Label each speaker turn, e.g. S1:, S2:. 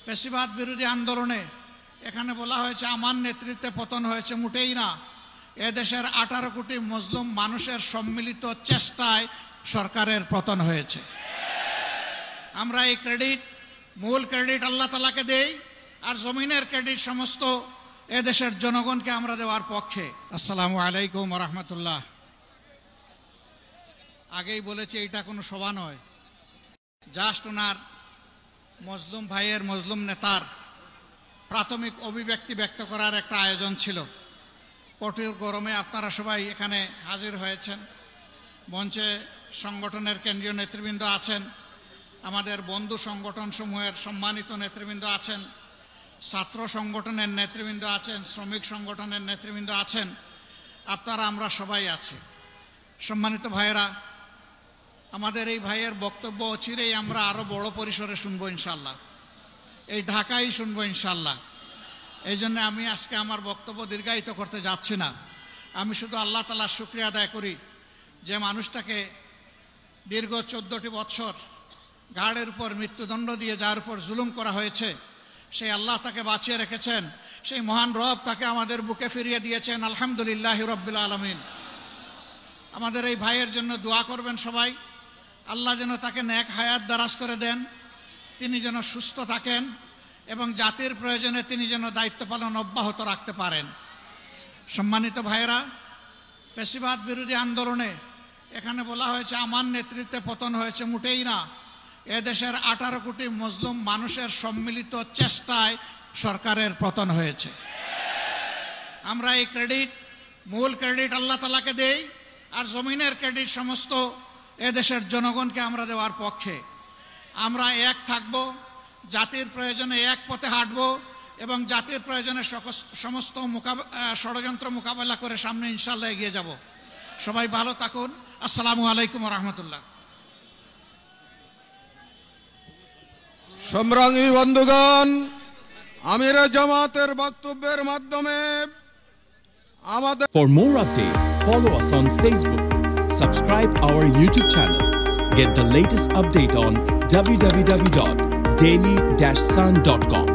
S1: ফ্যাসিবাদ বিরোধী আন্দোলনে এখানে বলা হয়েছে আমার নেতৃত্বে পতন হয়েছে, মোটেই না। এদেশের 18 কোটি মুসলিম মানুষের সম্মিলিত চেষ্টায় সরকারের পতন হয়েছে। আমরা এই মূল ক্রেডিট আল্লাহ তাআলাকে দেই, আর জমিনের ক্রেডিট সমস্ত এদেশের জনগণকে আমরা দেওয়ার পক্ষে। আসসালামু আলাইকুম ওয়া রাহমাতুল্লাহ। আগেই বলেছি এটা কোনো সভা নয়, জাস্ট ওনার মজলুম ভাইয়ের, মজলুম নেতার প্রাথমিক অভিব্যক্তি ব্যক্ত করার একটা আয়োজন ছিল। কঠোর গরমে আপনারা সবাই এখানে হাজির হয়েছেন। মঞ্চে সংগঠনের কেন্দ্রীয় নেতৃবৃন্দ আছেন, আমাদের বন্ধু সংগঠনসমূহের সম্মানিত নেতৃবৃন্দ আছেন, ছাত্র সংগঠনের নেতৃবৃন্দ আছেন, শ্রমিক সংগঠনের নেতৃবৃন্দ আছেন, আপনারা আমরা সবাই আছি। সম্মানিত ভাইয়েরা, আমাদের এই ভাইয়ের বক্তব্য অচিরেই আমরা আরও বড় পরিসরে শুনবো ইনশাল্লাহ, এই ঢাকায় শুনবো ইনশাল্লাহ। এই জন্য আমি আজকে আমার বক্তব্য দীর্ঘায়িত করতে যাচ্ছি না। আমি শুধু আল্লাহ তাআলার শুকরিয়া আদায় করি যে মানুষটাকে দীর্ঘ 14টি বছর ঘাড়ের উপর মৃত্যুদণ্ড দিয়ে যার উপর জুলুম করা হয়েছে, সেই আল্লাহ তাকে বাঁচিয়ে রেখেছেন, সেই মহান রব তাকে আমাদের বুকে ফিরিয়ে দিয়েছেন। আলহামদুলিল্লাহি রাব্বিল আলামিন। আমাদের এই ভাইয়ের জন্য দোয়া করবেন সবাই, আল্লাহ যেন তাকে নেক হায়াত দারাজ করে দেন, তিনি যেন সুস্থ থাকেন এবং জাতির প্রয়োজনে তিনি যেন দায়িত্ব পালন অব্যাহত রাখতে পারেন। সম্মানিত ভাইয়েরা, ফ্যাসিবাদ বিরোধী আন্দোলনে এখানে বলা হয়েছে আমার নেতৃত্বে পতন হয়েছে, মোটেই না। এদেশের 18 কোটি মুসলিম মানুষের সম্মিলিত চেষ্টায় সরকারের পতন হয়েছে। আমরা এই মূল ক্রেডিট আল্লাহ তাআলাকে দেই, আর জমিনের ক্রেডিট সমস্ত এদেশের জনগণকে আমরা দেওয়ার পক্ষে। আমরা এক থাকব, জাতির প্রয়োজনে এক পথে হাঁটব এবং জাতির প্রয়োজনে সমস্ত ষড়যন্ত্র মোকাবেলা করে সামনে ইনশাল্লাহ এগিয়ে যাব। সবাই ভালো থাকুন। আসসালামু আলাইকুম ওয়া রাহমাতুল্লাহ।
S2: সংগ্রামী বন্ধুগণ, আমিরে জামাতের বক্তব্যের মাধ্যমে আমাদের
S3: For more updates, follow us on Facebook, subscribe our YouTube channel, get the latest update on www.daily-sun.com.